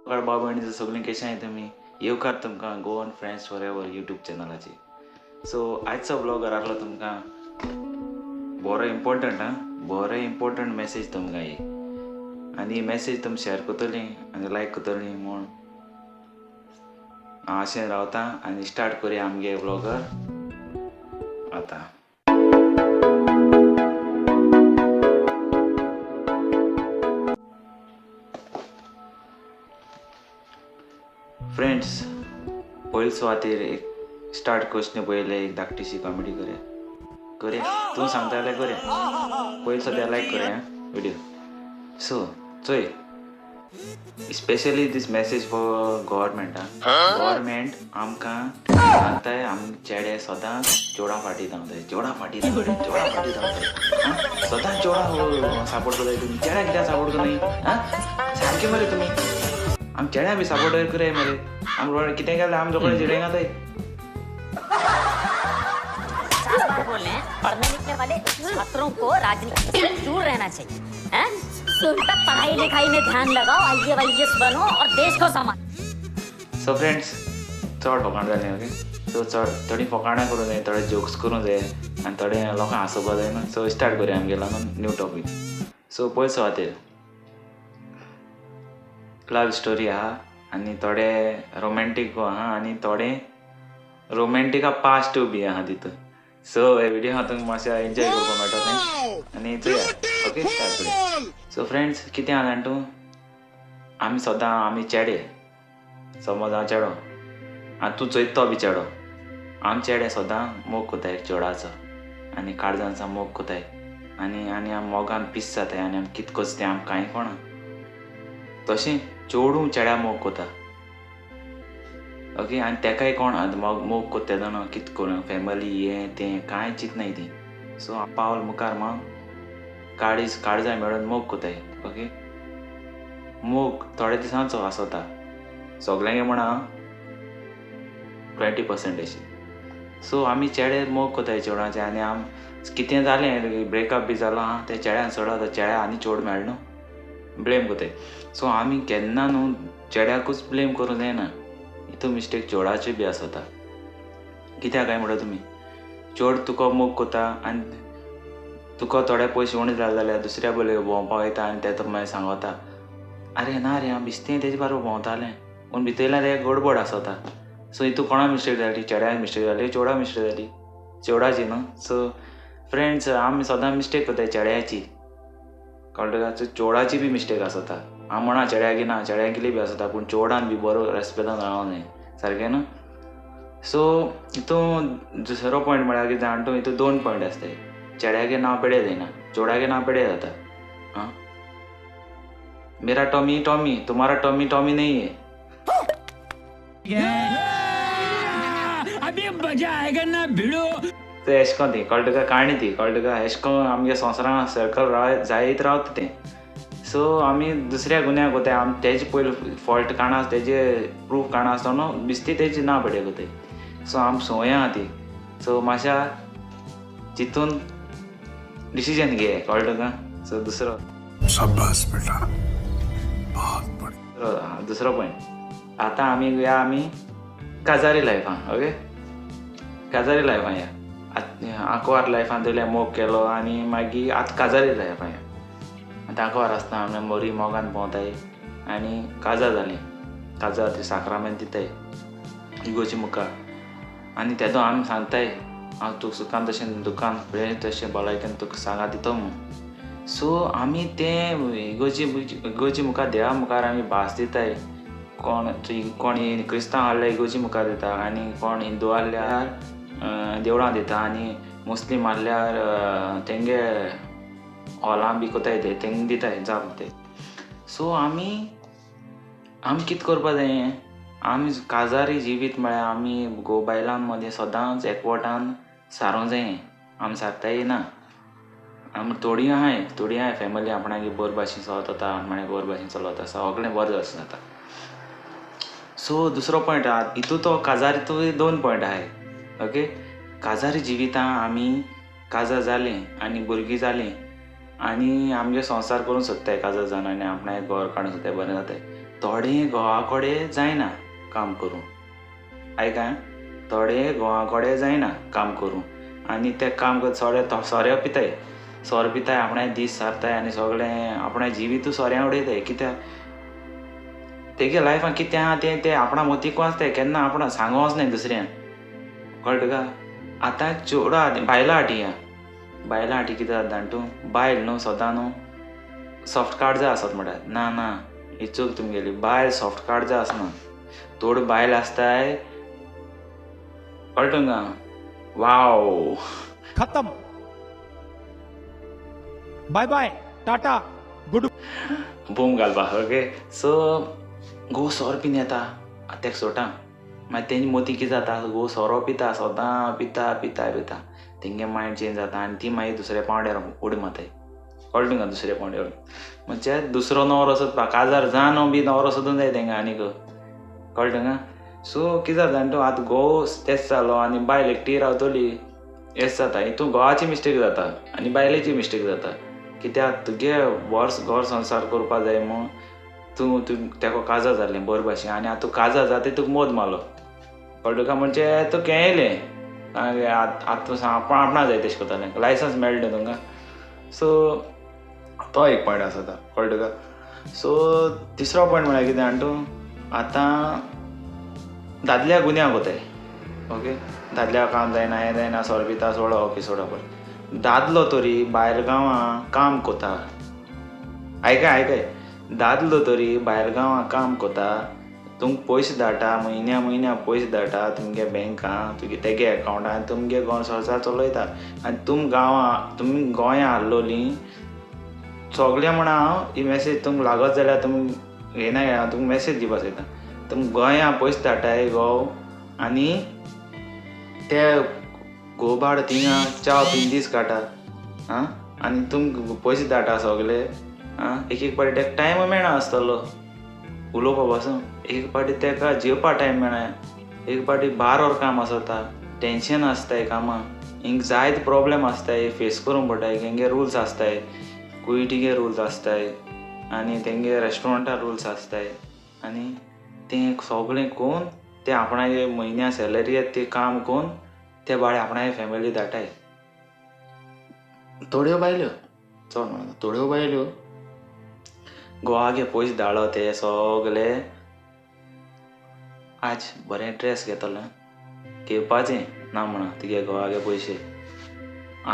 बाबा भयणीचो सगळीं कशें आहाय तुमी येवकार तुमकां Goan friends forever YouTube चॅनलाची. सो आयचो ब्लॉग घरातलो तुमकां बरो इम्पॉर्टंट मेसेज तुमकां एक आनी मेसेज तुमी शेअर करतलीं आनी लायक करतलीं म्हूण हांव अशें रावता आनी स्टार्ट करुया आमगे ब्लॉगर आतां. फ्रेंड्स पयले सुवातेर एक स्टार्ट करचें पयलें एक धाकटीशी कॉमेडी करुया तूं सांगता जाल्यार करुया पयले सद्या लायक करुया व्हिडिओ. सो चोय specially this message for government आमकां सांगताय आम चेडे सदांच चेडा फाटी धांवताय सदांच चेडा सपोर्ट करताय तुमी चेड्या कित्याक सपोर्ट करनाय सारकें मरे तुमी आम चेड्या बी सपोर्ट कराय मरे आम कितें केलें आम रोखडें चेडे घाताय. बोले पढ़ने लिखने वाले छात्रों को राजनीति से दूर रहना चाहिए हैं? उल्टा पढ़ाई लिखाई में ध्यान लगाओ, IAS बनो और देश को संभालो. सो फ्रेंड्स चड फकाण जालें ओके. सो चड थोडी फकाणां करूं जाय थोडे जोक्स करूं जाय आनी थोडे लोकांक हांसोवपा जाय न्हू. सो स्टार्ट करुया आमगेलो न्यू टॉपीक. सो पयले सुवातेर लव स्टोरी आहा आनी थोडे रोमॅन्टीक आहा आनी थोडे रोमॅन्टिका पास्ट बी आहा तितून. सो हे व्हिडिओ हांव तुमकां मातशें एन्जॉय करपाक मेळटा आनी चोया ओके स्टार्ट करुया. सो फ्रेंड्स कितें आहा जाण तूं आमी सदां आमी चेडे समज हांव चेडो आनी तूं चोयता बी चेडो आमी चेडे सदां मोग कोताय चेडाचो आनी काळजांचो मोग कोताय आनी आनी आमी मोगान पीस जाताय आनी आमी कितें करचें तें आमकां कांय कळना. तशें चेडूं चेड्या मोग कोता ओके आनी तेकाय कोण मोग कोत्ता जाणा कितें करूं फॅमिली हें तें कांय चिंतनाय ती. सो पावल मुखार काळजां मेळोन मोग कोताय ओके. मोग थोड्या दिसांचो आसता सगळ्यांगे म्हणा 20%. सो आमी चेडे मोग कोताय चेडाचें आनी आम कितें जालें ब्रेकअप बी जालो आहा तें चेड्यान चड चेड्या आनी चेड मेळना ब्लेम कोताय. सो आमी केन्ना न्हू चेड्याकूच ब्लेम करूं जायना हितू मिस्टेक चेडाची बी आसता. कित्याक काय म्हणटा तुमी चेड तुका मोग कोता आनी तुका थोडे पयशे उणे जाले जाल्यार दुसऱ्या बरोबर भोंवपाक वयता आनी तें मागीर सांगता आरे ना रे हांव बिस्तें तेजे बरोबर भोंवतालें पूण भितरल्यान एक गडबड आसता. सो हितू कोणा मिस्टेक जाली चेड्याक मिस्टेक जाली चेडा मिस्टेक जाली चेडाची न्हू. सो फ्रेंड्स आमी सदां मिस्टेक कोताय चेड्याची कळटा काय. सो चेडाची बी मिस्टेक आसता हांव म्हणा चेड्याकी ना चेड्याकिली बी आसता पूण चेडान बी बरो रेस्पेक्टान रावोंक जाय सारकें न्हू. सो हितून दुसरो पॉयंट म्हळ्यार कितें जाण तूं हितून 2 पॉयंट आसताय चेड्यागे नांव पेडे जायना चेडागे नांव पेडे जाता. आं मेरा टॉमी टॉमी तुम्हारा टॉमी टॉमी नहीं है. अभी मजा आएगा ना भिड़ो. ते एश कोन ती कळटा काय काणी ती कळटा काय एश कोन आमगे संवसारान सर्कल जायत रावता तें. सो आमी दुसऱ्या गुन्यांक कोताय आमी तेजे पयलीं फॉल्ट काणा तेजे प्रूफ काणा आसता न्हू बिस्ती तेजे नांव पेडे कोताय. सो आमी सोंया आहा ती. सो मातशा चिंतून डिसिजन घे कळटा का. सो दुसरो शाबाश बेटा बहुत बढ़िया. दुसरो पॉयंट आतां आमी या आमी काजारी लायफान ओके काजारी लायफान या आंकवार लायफान तोयल्या मोग केलो आनी मागीर आतां काजारी लायफान या. आतां आंकवार आसता आमी मोरी मोगान भोंवताय आनी काजार जालीं काजार ती साक्रामेंत दिताय इगोची मुखार आनी तेदो आमी सांगताय हांव तुका सुखान तशें दुखान फुडें तशें भलायकेन तुका सांगा दितो म्हूण. सो आमी तें इगोची मुखार देवा मुखार आमी भास दिताय कोण क्रिस्तांव आहल्यार इगोची मुखार दिता आनी कोण हिंदू आहल्यार देवळां दिता आनी मुस्लीम आहल्यार तेंगे हॉलां बी कोताय ते तेंगे दिताय जाप दिताय. सो आमी कितें करपा जाय आमी काजारी जिवीत म्हळ्यार आमी बायलां मदें सदांच एकवटान सारूं जाय. आमी सारताय ना आमी थोडी आहाय फॅमिली आपणागे बरे भाशेन चलता आपणागे बरे भाशेन चलता सगळें बरें जाता. सो दुसरो पॉयंट आहा हितू तो काजारी 2 पॉयंट आहाय ओके. काजारी जिवितां आमी काजार जालें आनी भुरगीं जालीं आनी आमगे संवसार करूंक सोदताय काजार जावन आनी आपणागे घर काडूंक सोदताय बरें जाताय थोडे घोवा कडेन जायना काम करूं आयका थोडे घोवा कडेन जायना काम करूं आनी ते काम करता सोऱ्या पिताय सोर पिताय आपणाय दीस सारताय आनी सगळें आपणाय जिवीतू सोऱ्या उडयताय कित्याक तेगे लायफान कितें आहा ते आपणा मोतीक वाचताय केन्ना आपणा सांगो वचनाय दुसऱ्यांक कळटा तुका आतां चेडूं बायलां हाटी बायलां हाटी कितें जाता जाण तूं बायल न्हू सदां न्हू सॉफ्ट कार्ड जाय आसत म्हणटात ना ही चूक तुमगेली बायल सॉफ्ट कार्ड जाय आसना थोडी बायल आसताय कळटा तुमकां वाव खत्म बाय बाय टाटा गुड बूम घालपाक ओके सो घोव सोरो बीन येता तेका सोटा मागीर तेंची मोती कितें जाता घोव सोरो पिता सदां पिता तेंगे मायंड चेंज जाता आनी ती मागीर दुसऱ्या पावंड्यार उडी मारताय कळटा तुमकां दुसऱ्या पावंड्यार म्हणजे दुसरो नवरो सोदपाक काजार जावन बी नवरो सोदूंक जाय तेंकां आनीक कळटा तुमकां सो कितें जाता जाण तूं आतां घोव तेंच जालो आनी बायल एकटी रावतली हेंच जाता हितून घोवाची मिस्टेक जाता आनी बायलेची मिस्टेक जाता कित्याक तुगे घर संसार करपा जाय म्हूण तूं तेका काजार जाल्लें बरे भाशेन आनी आतां काजार जाता तुका मोद मारलो कळटा तुका म्हणजे तुका हें येयलें आतां आपणा जाय तशें करतालें लायसन्स मेळटा तुमकां सो तो एक पॉयंट आसा कळटा तुका सो तिसरो पॉयंट म्हळ्यार कितें जाण तूं आतां दादल्या गुन्यांव कोताय ओके दादल्या काम जायना हें जायना सोर पिता सोडा ओके सोडा पळय दादलो तरी भायर गांवां काम कोता आयकाय दादलो तरी भायर गांवां काम कोता तुमकां पयशे धाडटा म्हयन्या पयशे धाडटा तुमगे बँकां तुगे तेगे अकावंटान तुमगे संसार चलयता आनी तुमी गोंयां हाडलोली सगळें म्हणा हांव ही मॅसेज तुमकां लागत जाल्यार तुमी येना हांव तुमकां मॅसेज दिवपाक सोदता तुमी गोंयां पयशे धाडटाय घोव आनी ते घोबाड थिंगा चाव पिन दीस काडटा आं आनी तुमकां पयशे धाडटा सगळे आं एक पाटी तेका टायम मेळना आसतलो उलोवपा पासून एक पाटी तेका जेवपा टायम मेळना एक पाटी भार व्हर काम आसता टेंशन आसताय कामां हिंग जायते प्रॉब्लेम आसताय फेस करूंक पडटाय तेंगे रुल्स आसताय कुयटीगे रुल्स आसताय आनी तेंगे रेस्टॉरंटार रुल्स आसताय आनी तें सगळें कोन्न ते आपणागे म्हयन्या सॅलरी येता ते काम कोन्न ते बाळे आपणागे फॅमिली धाडटाय थोड्यो बायल्यो चड म्हणटा थोड्यो बायल्यो घोवागे पयशे धाडलो ते सगळे आज बरें ड्रेस घेतलें घेवपाचें ना म्हणा तुगे घोवागे पयशे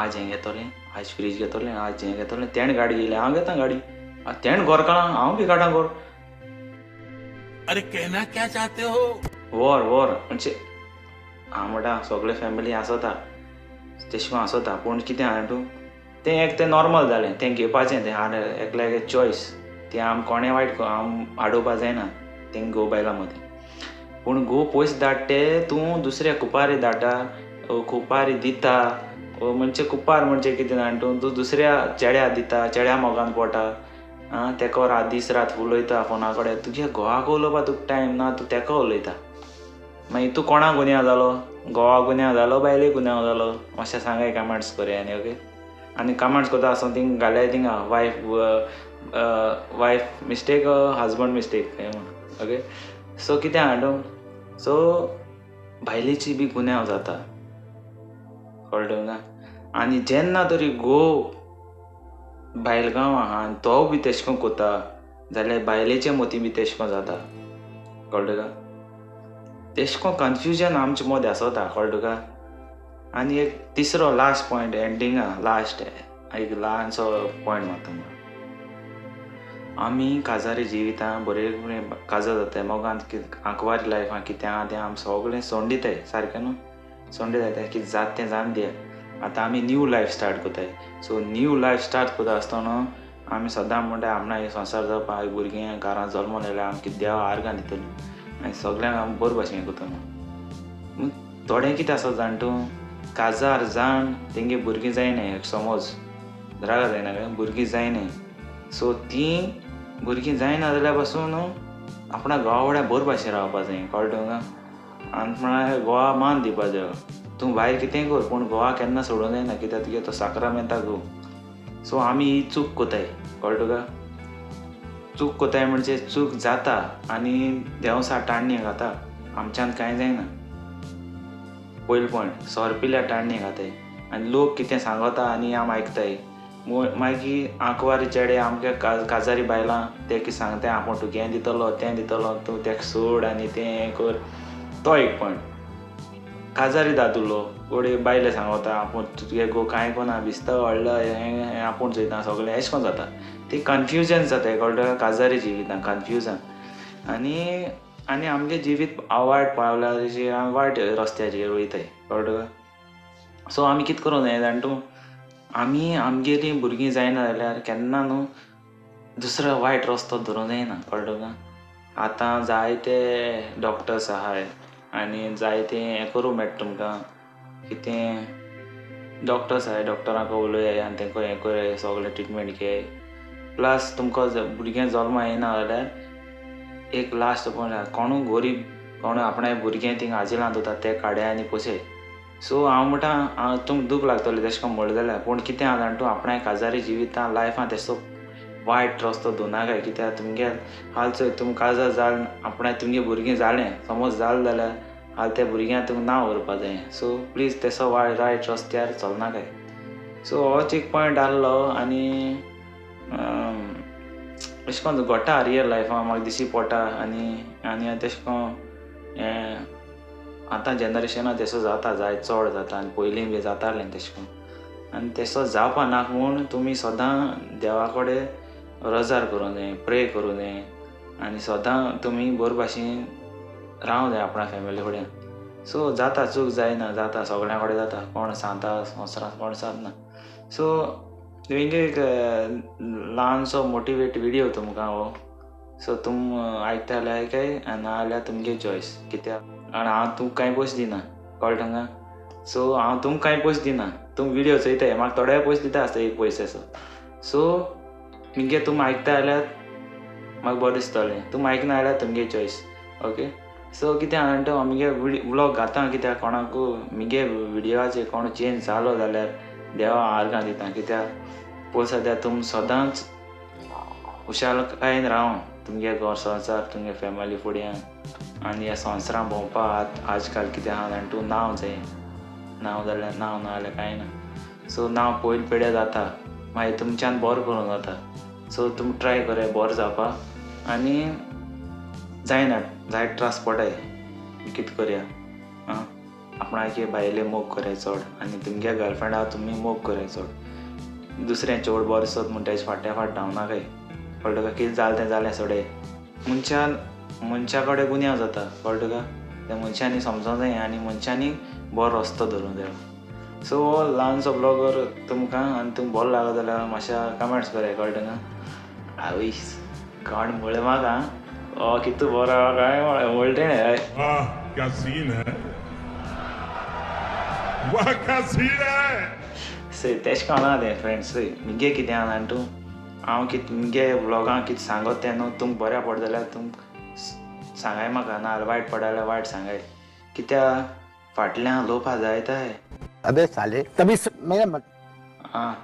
आज हें घेतलें आज फ्रीज घेतलें आज हें घेतलें तेण गाडी येयलें हांव घेता गाडी तेण घर काडला हांव बी काडा घर अरे कहना क्या चाहते हो वर म्हणजे हांव म्हणटा सगळे फॅमिली आसता तेशें आसता पूण कितें आहा तूं तें एक तें नॉर्मल जालें तें घेवपाचें तें एकल्यागे चॉयस तें आम कोणें वायट आडोवपा जायना तें घोव बायलां मदीं पूण घोव पयशे धाडटे तूं दुसऱ्या कुपारी धाडटा कुपारी दिता म्हणजे कुपार म्हणजे कितें जाण तूं दुसऱ्या चेड्या दिता चेड्या मोगान पडटा तेका रात दीस रात उलयता फोना कडेन तुज्या घोवाक उलोवपा तुका टायम ना तूं तेका उलयता मागीर तूं कोणाक गुन्यांव जालो घोवाक गुन्यांव जालो बायलेक गुन्यांव जालो मातशें सांगाय कमेंट्स कोरया आनी ओके आनी कमेंट्स करता आसतना थिंग घाल्याय थिंगा वायफ मिस्टेक हजबंड मिस्टेक हें म्हण ओके सो कितें आहा न्हू सो बायलेची बी गुन्यांव जाता कळटा तुमकां आनी जेन्ना तरी घोव भायल गांव आहा आनी तो बी तेशें कोन्न कोता जाल्यार बायलेच्या मोती बी तेशें कोन्न जाता कळटा तुका तेशें कोन्न कन्फ्युजन आमचे मदें आसता कळटा तुका आनी एक तिसरो लास्ट पॉयंट एंडिंगा लास्ट एक ल्हानसो पॉयंट मारता आमी काजारी जिवितां बरें काजार जाताय मोगान आंकवारी लायफान कितें आहा तें आमी सगळें सोंडिताय सारकें न्हू सोंडिताय तें कितें जाता तें जावन दिया आतां आमी न्यू लायफ स्टार्ट कोताय सो न्यू लायफ स्टार्ट कोता आसतना आमी सदां म्हणटा आपणा एक संसार जावपा भुरगीं घरांत जल्म येयल्या आमकां देवा आर्गां दितली आनी सगळ्यांक आमी बरे भाशेन कोता न्हू थोडें कितें आसा जाण तूं काजार जाण तेंगे भुरगीं जायनाय समज रागा जायना काय भुरगीं जायनाय सो तीं भुरगीं जायना जाल्यार पासून आपणा घोवा वाड्यार बरे भाशेन रावपा जाय कळटा तुमकां आनी म्हळ्यार घोवा मान दिवपा जाय तूं भायर कितेंय कर पूण घोवा केन्ना सोडूंक जायना कित्याक तुगे तो साक्रामेंता घोव सो आमी ही चूक कोताय कळटा तुका चूक कोताय म्हणजे चूक जाता आनी देव साठाण्य घाता आमच्यान कांय जायना. पयलो पॉयंट सोरपिल्या टाण्य घाताय आनी लोक कितें सांगता आनी आम आयकताय. मागीर आंकवारी चेडे आमगे काजारी बायलां ते कितें सांगताय आपूण तुका हें दितलो तें दितलो तूं तेका सोड आनी तें हें कर. तो एक पॉयंट. काजारी दादुलो कोडे बायले सांगता आपूण तुगे गो कांय कोना भिस्त व्हडलो हें आपूण चोयता सगळें अशें कोन्न जाता. ती कन्फ्युजन जाता कळटा काजारी जिवितां कन्फ्युजन आनी आमगे जिवीत वायट पावल्या तशें वायट रस्त्याचेर वयताय कळटा. सो आमी कितें करूं जाय जाण तूं आमी आमगेली भुरगीं जायना जाल्यार केन्ना न्हू दुसरो वायट रस्तो धरूं जायना कळटा. आतां जायते डॉक्टर्स आहाय आनी जायते हें करूं मेळटा तुमकां कितें डॉक्टर्स आहाय डॉक्टरांक उलोय आनी तेंका हें कर सगळें ट्रिटमेंट घे. प्लस तुमकां भुरगें जल्मा येना जाल्यार एक लास्ट पॉयंट कोणू गरीब कोणू आपणाय भुरगें थिंग आजिलांत उरता ते काडे आनी पोसय. सो हांव म्हणटा तुमकां दूख लागतलें तेशें कोन्न म्हणलें जाल्यार पूण कितें आहा जाण तूं आपणाय काजारी जिवितां लायफान तेसो वायट रस्तो धुनाकाय. कित्याक तुमगे हाल चोय तुमकां काजार जाल आपणाय तुमगे भुरगीं जालें समज जालें जाल्यार हाल त्या भुरग्यांक तुमकां नांव उरपा जाय. सो प्लीज तेसो वायट रस्त्यार चलनाकाय. सो होच एक पॉयंट आहलो आनी अशें कोन्न घडटा रियल लायफान म्हाका दिसी पडटा आनी तेशें कोन्न हें आतां जनरेशनान तेसो जाता जाय चड जाता आनी पयलीं बी जातालें तेशें कोन्न आनी तेसो जावपा नाका म्हूण तुमी सदां देवा कडेन रोजार करूं जाय प्रे करूं जाय आनी सदां तुमी बरे भाशेन रावूं जाय आपणा फॅमिली कडेन. सो जाता चूक जायना जाता सगळ्यां कडेन जाता कोण सांगता संवसारांत कोण सांगना. सो तुमगे एक ल्हानसो मोटिवेट विडियो तुमकां हो. सो तुम आयकता जाल्यार आयकाय ना जाल्यार तुमगे चॉयस कित्याक आनी हांव तुमकां कांय पयशे दिना कळटा हांगा. सो हांव तुमकां कांय पयशे दिना तुमी विडियो चोयताय म्हाका थोडे पयशे दिता आसता एक पयशेचो. सो मुगे तुमी आयकता जाल्यार म्हाका बरें दिसतलें तुमी आयकना जाल्यार तुमगे चॉयस. ओके. सो कितें जाणा तो आमगे व्लॉग घाता कित्याक कोणाकू मुगे विडियोचेर कोण चेंज जालो जाल्यार देवा आर्गां दिता. कित्याक पळय सद्या तुमी सदांच हुशालकायेन राव तुमगे घर संवसार तुमगे फॅमिली फुड्यान आनी ह्या संवसारान भोंवपाक आजकाल कितें आहा जाणा तूं नांव जाय नांव जाल्यार नांव ना जाल्यार कांय ना. सो नांव पयलीं पिड्या जाता मागीर तुमच्यान बरो करूंक जाता. सो तुमी ट्राय कराय बरो जावपाक आनी जायना जायत त्रास पडाय कितें करया आपणागे बायले मोग कराय चड आनी तुमगे गर्लफ्रेंडा तुमी मोग कराय चड. दुसरें चड बरें सत म्हण तेजे फाटल्या फाट धांवनाकाय कळटा का. कितें जालें तें जालें सोडय. मनशा कडेन गुन्यांव जाता कळटा का. त्या मनशांनी समजूंक जाय आनी मनशांनी बरो रस्तो धरूंक जाय. सो हो ल्हानसो ब्लॉगर तुमकां आनी तुमकां बरो लागत जाल्यार मातशा कमेंट्स कराय कळटा का. आवयस कोण म्हळें म्हाका कितू बरो काय म्हणलें हय. वाह क्या सीन है, वाह क्या सीन है. सो तेशें कोन्ना तें फ्रेंड्स. मुगे कितें आहा जाणा तूं हांव कितें मुगे व्लॉगां कितें सांगत तें न्हू तुमकां बऱ्या पडटा जाल्यार तुमकां सांगाय म्हाका ना जाल्यार वायट पडटा जाल्यार वायट सांगाय. कित्याक फाटल्यान लोपा जायताय. अबे साले तभी मेरा मत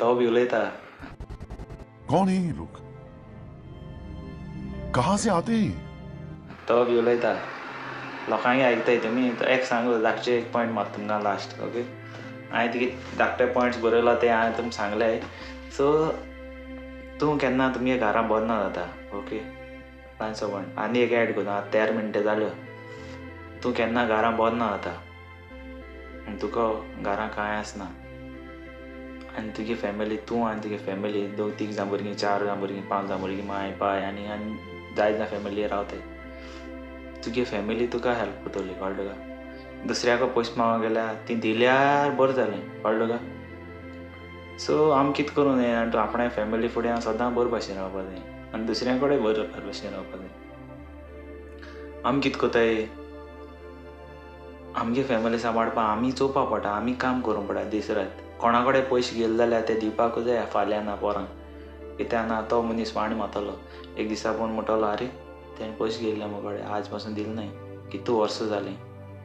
तो बी उलयता. कौन है ये लोग, कहाँ से आते हैं? तो बी उलयता लोकांगे आयकताय तुमी. एक सांगू धाकचे एक पॉयंट मात तुमकां लास्ट. ओके. हांवें तुगे धाकटे पॉयंट्स बरयला ते हांवें तुमकां सांगले. सो तूं केन्ना तुमगे घरा बरना जाता. ओके. ल्हानसो पॉयंट आनी एक एड करता 13 मिनटां जाल्यो. तूं केन्ना घरा बरना जाता आनी तुका घरा कांय आसना आनी तुगे फॅमिली तूं आनी तुगे फॅमिली 2-3 जाण भुरगीं 4 जाण भुरगीं 5 जाण भुरगीं माय पाय आनी जाय जाण फॅमिली रावताय. तुगे फॅमिली तुका हेल्प करतली कळटा का. दुसऱ्याक पयशे मागूंक गेल्यार ती दिल्यार बरें जालें कळटा का. सो आमी कितें करूं जाय जाणा तूं आपणाय फॅमिली फुड्यान सदां बरे भाशेन रावपा जाय आनी दुसऱ्यां कडेन बरे भाशेन रावपा जाय. आमी कितें कोताय आमगे फॅमिली सांबाळपा आमी चोवपा पडटा. आमी काम करूंक पडटा दीस रात. कोणा कडेन पयशे गेले जाल्यार ते दिवपाकूच जाय फाल्यां ना पोरांक. कित्याक ना तो मनीस वांड मातलो एक दिसा पूण म्हणटलो आरे तेणें पयशे गेल्ले म्हजे कडेन आज पासून दिले न्हय कितू वर्सां जालीं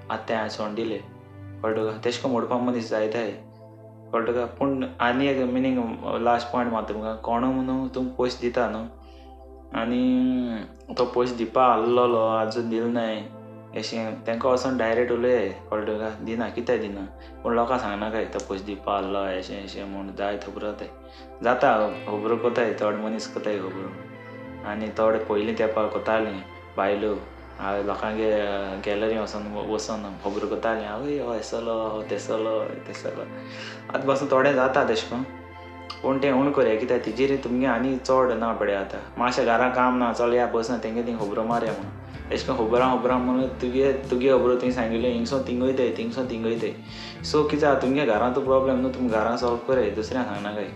आतां तें हांवें सोंड दिले कळटा का. तेशें कोन्न म्हणपाक मनीस जायताय कळटा का. पूण आनी एक मिनींग लास्ट पॉयंट मात तुमकां कोण न्हू तुमकां पयशे दिता न्हू आनी तो पयशे दिवपा आसलोलो आजून दिल नाय अशें तांकां वचोन डायरेक्ट उलय कळटा तुका दिना कित्याक दिना पूण लोकांक सांगनाकाय तो पयशे दिवपा आसलो अशें म्हूण जाय खबरताय जाता खबर कोताय थोडे मनीस कोताय खबर आनी थोडे पयलीं तेंपार कोतालीं बायलो लोकांगे गॅलरी वचोन खबर कोतालीं आवय हो येसलो हो तेसलो आतां पासून थोडें जाता तेशें कोन्न पूण तें उण करया कित्याक तेजेर तुमगे आनी चड ना पडया आतां मातशें घरां काम ना चल या बस ना तेंगे तीं खबरो मारया म्हणून अशें करून खबरां म्हणून तुगे खबरो तुवें सांगिल्ल्यो हिंगसोन थिंग वयताय थिंगसोन थिंग वयताय सो कितें जाता तुमगे घरां तूं प्रॉब्लेम न्हू तुमी घरां सॉल्व कराय दुसऱ्यांक सांगनाकाय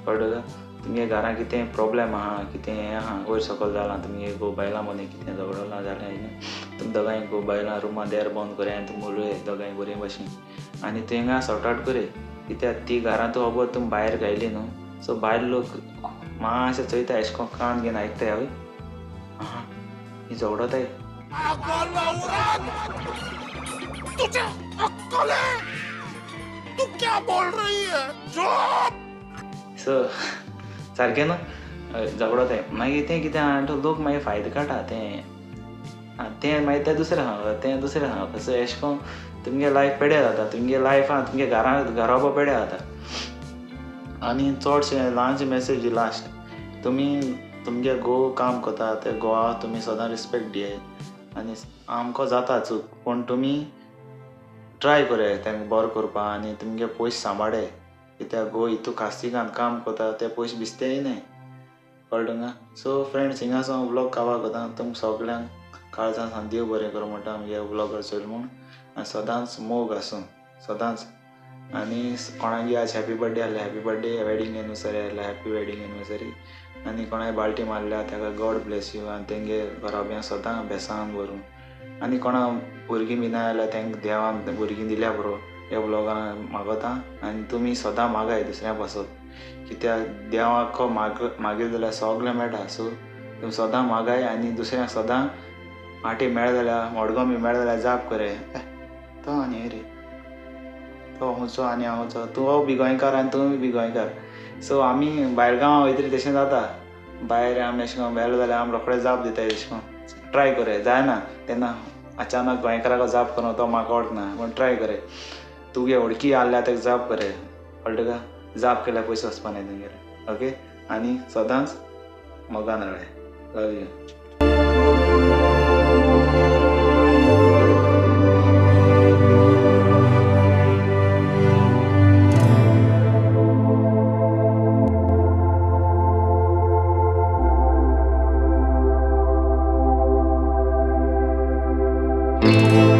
कळटा का तुमगे घरां कितें प्रॉब्लेम आहा कितें हें आहा वयर सकयल जालां तुमगे गो बायलां मदीं कितें झगडलां जाल्यार तुमी दोगांय गो बायलां रुमां देर बंद कराय आनी तुमी उलय दोगांय बरे भाशेन आनी थिंगा सॉर्ट आवट कराय कित्याक ती घरां तूं खबर तुमी भायर गायली न्हू सो भायर लोक मातशें चोयता अशें करून कान घेवन आयकताय आवय आहा ही झगडताय तुझे अक्कल है? तू क्या बोल रही है? चुप! सो सारकें न्हू झगडताय मागीर तें कितें आहा तो लोक मागीर फायदो काडटा तें मागीर तें दुसरें सांगता सो अशें करून तुमगे लायफ पेड्या जाता तुमगे लायफान तुमगे घराबो पेड्या जाता आनी चडशें ल्हानशें मॅसेज लास्ट तुमी तुमगे घोव काम करता ते घोवा तुमी सदां रिस्पेक्ट दियाय आनी आमकां जाता चूक पूण तुमी ट्राय कराय तेंकां बरो करपा आनी तुमगे पयशे सांबाळाय कित्याक घोव हितू कास्तिकान काम करता ते पयशे भिजताय न्हय कळटा तुका सो फ्रेंड्स हिंगासो व्लॉग काबार करता तुमकां सगळ्यांक काळजान सान देव बरें करूं म्हणटा आमगे व्लॉगर चोयल म्हूण आनी सदांच मोग आसूं सदांच आनी कोणागे आज हॅपी बर्थडे आहले हॅपी बर्थडे वेडींग एनिवर्सरी आहले हॅपी वेडींग एनिवर्सरी आनी कोणाय बाल्टी मारल्या ताका गॉड ब्लेस यू आनी तेंगे घराब्यांक सदां बेसान भरूं आनी कोणा भुरगीं बी ना जाल्यार तेंकां देवान भुरगीं दिल्या बरो ह्या ब्लॉगान मागता आनी तुमी सदां मागाय दुसऱ्या पासत कित्याक देवाक मागील जाल्यार सगळें मेळटा सो तुमी सदां मागाय आनी दुसऱ्यांक सदां माटी मेळ जाल्यार मडगो बी मेळ जाल्यार जाप करे तो आनी हे रे तो हुंचो आनी हांव हुंचो तूं बी गोंयकार आनी तुमी बी गोंयकार सो आमी भायर गांवां वयतरी तशें जाता भायर आमी अशें करून मेळ्ळो जाल्यार आमी रोखडें जाप दिताय तशें करून ट्राय कराय जायना तेन्ना अचानक गोंयकाराक जाप करूं तो म्हाका आवडना पूण ट्राय कराय तुगे वडकी आहल्यार ताका जाप कराय कळटा का जाप केल्यार पयशे वचपा नाय तुगेले ओके आनी सदांच मोगान रावय लव यू Thank you.